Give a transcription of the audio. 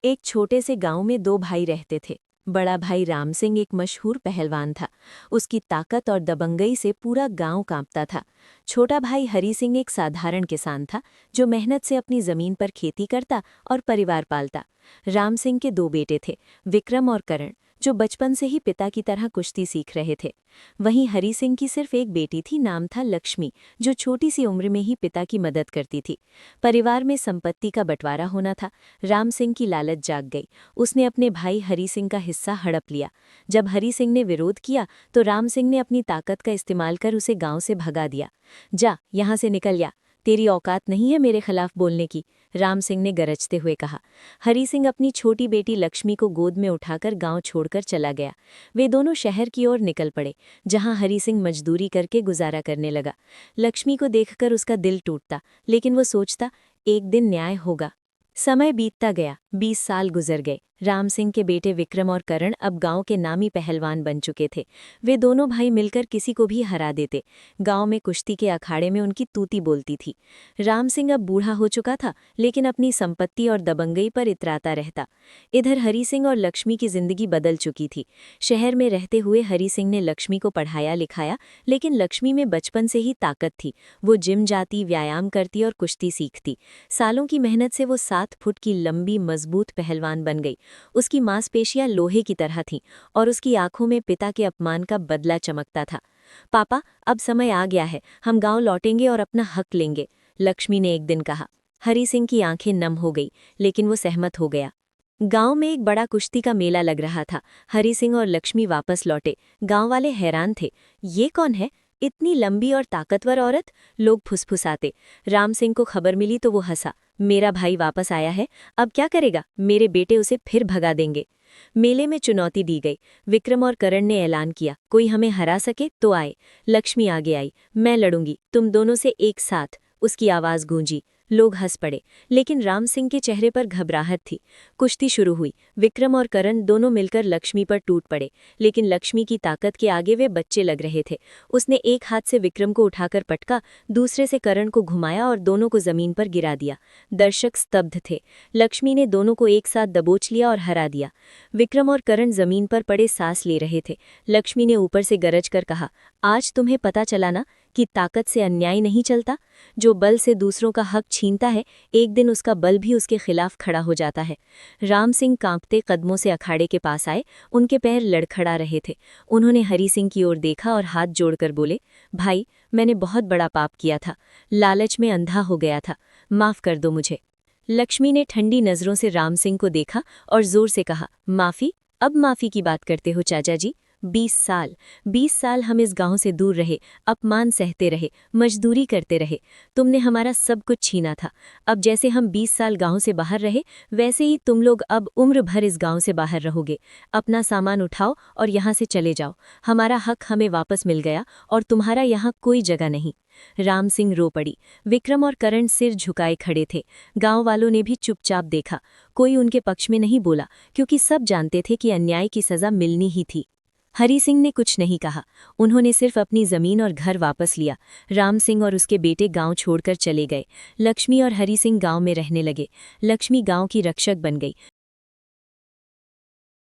एक छोटे से गांव में दो भाई रहते थे। बड़ा भाई राम सिंह एक मशहूर पहलवान था। उसकी ताकत और दबंगई से पूरा गांव कांपता था। छोटा भाई हरी सिंह एक साधारण किसान था, जो मेहनत से अपनी जमीन पर खेती करता और परिवार पालता। राम सिंह के दो बेटे थे, विक्रम और करण, जो बचपन से ही पिता की तरह कुश्ती सीख रहे थे। वहीं हरी सिंह की सिर्फ एक बेटी थी, नाम था लक्ष्मी, जो छोटी सी उम्र में ही पिता की मदद करती थी। परिवार में संपत्ति का बंटवारा होना था। राम सिंह की लालच जाग गई। उसने अपने भाई हरी सिंह का हिस्सा हड़प लिया। जब हरी सिंह ने विरोध किया तो राम सिंह ने अपनी ताकत का इस्तेमाल कर उसे गांव से भगा दिया। जा, यहाँ से निकल जा, तेरी औकात नहीं है मेरे खिलाफ बोलने की, राम सिंह ने गरजते हुए कहा। हरी सिंह अपनी छोटी बेटी लक्ष्मी को गोद में उठाकर गांव छोड़कर चला गया। वे दोनों शहर की ओर निकल पड़े, जहां हरी सिंह मजदूरी करके गुजारा करने लगा। लक्ष्मी को देखकर उसका दिल टूटता, लेकिन वो सोचता, एक दिन न्याय होगा। समय बीतता गया, 20 साल गुजर गए। राम सिंह के बेटे विक्रम और करण अब गांव के नामी पहलवान बन चुके थे। वे दोनों भाई मिलकर किसी को भी हरा देते। गांव में कुश्ती के अखाड़े में उनकी तूती बोलती थी। राम सिंह अब बूढ़ा हो चुका था, लेकिन अपनी संपत्ति और दबंगई पर इतराता रहता। इधर हरी सिंह और लक्ष्मी की जिंदगी बदल चुकी थी। शहर में रहते हुए हरी सिंह ने लक्ष्मी को पढ़ाया लिखाया, लेकिन लक्ष्मी में बचपन से ही ताकत थी। वो जिम जाती, व्यायाम करती और कुश्ती सीखती। सालों की मेहनत से वो 7 फुट की लंबी मजबूत पहलवान बन गई। उसकी मांसपेशियां लोहे की तरह थीं और उसकी आंखों में पिता के अपमान का बदला चमकता था। पापा, अब समय आ गया है, हम गांव लौटेंगे और अपना हक लेंगे, लक्ष्मी ने एक दिन कहा। हरी सिंह की आंखें नम हो गई, लेकिन वो सहमत हो गया। गांव में एक बड़ा कुश्ती का मेला लग रहा था। हरी सिंह और लक्ष्मी वापस लौटे। गांव वाले हैरान थे, ये कौन है, इतनी लंबी और ताकतवर औरत, लोग फुसफुसाते। राम सिंह को खबर मिली तो वो हंसा, मेरा भाई वापस आया है, अब क्या करेगा, मेरे बेटे उसे फिर भगा देंगे। मेले में चुनौती दी गई। विक्रम और करण ने ऐलान किया, कोई हमें हरा सके तो आए। लक्ष्मी आगे आई, मैं लड़ूंगी, तुम दोनों से एक साथ, उसकी आवाज गूंजी। लोग हंस पड़े, लेकिन राम सिंह के चेहरे पर घबराहट थी। कुश्ती शुरू हुई। विक्रम और करण दोनों मिलकर लक्ष्मी पर टूट पड़े, लेकिन लक्ष्मी की ताकत के आगे वे बच्चे लग रहे थे। उसने एक हाथ से विक्रम को उठाकर पटका, दूसरे से करण को घुमाया और दोनों को जमीन पर गिरा दिया। दर्शक स्तब्ध थे। लक्ष्मी ने दोनों को एक साथ दबोच लिया और हरा दिया। विक्रम और करण जमीन पर पड़े सांस ले रहे थे। लक्ष्मी ने ऊपर से गरज कर कहा, आज तुम्हें पता चला ना कि ताकत से अन्याय नहीं चलता। जो बल से दूसरों का हक छीनता है, एक दिन उसका बल भी उसके खिलाफ खड़ा हो जाता है। राम सिंह कांपते कदमों से अखाड़े के पास आए। उनके पैर लड़खड़ा रहे थे। उन्होंने हरी सिंह की ओर देखा और हाथ जोड़कर बोले, भाई, मैंने बहुत बड़ा पाप किया था, लालच में अंधा हो गया था, माफ कर दो मुझे। लक्ष्मी ने ठंडी नजरों से राम सिंह को देखा और जोर से कहा, माफी, अब माफी की बात करते हो चाचा जी। 20 साल हम इस गांव से दूर रहे, अपमान सहते रहे, मजदूरी करते रहे। तुमने हमारा सब कुछ छीना था। अब जैसे हम 20 साल गांव से बाहर रहे, वैसे ही तुम लोग अब उम्र भर इस गांव से बाहर रहोगे। अपना सामान उठाओ और यहाँ से चले जाओ। हमारा हक हमें वापस मिल गया और तुम्हारा यहाँ कोई जगह नहीं। राम सिंह रो पड़ी। विक्रम और करण सिर झुकाए खड़े थे। गांव वालों ने भी चुपचाप देखा। कोई उनके पक्ष में नहीं बोला, क्योंकि सब जानते थे कि अन्याय की सजा मिलनी ही थी। हरी सिंह ने कुछ नहीं कहा। उन्होंने सिर्फ अपनी जमीन और घर वापस लिया। राम सिंह और उसके बेटे गांव छोड़कर चले गए। लक्ष्मी और हरी सिंह गांव में रहने लगे। लक्ष्मी गांव की रक्षक बन गई।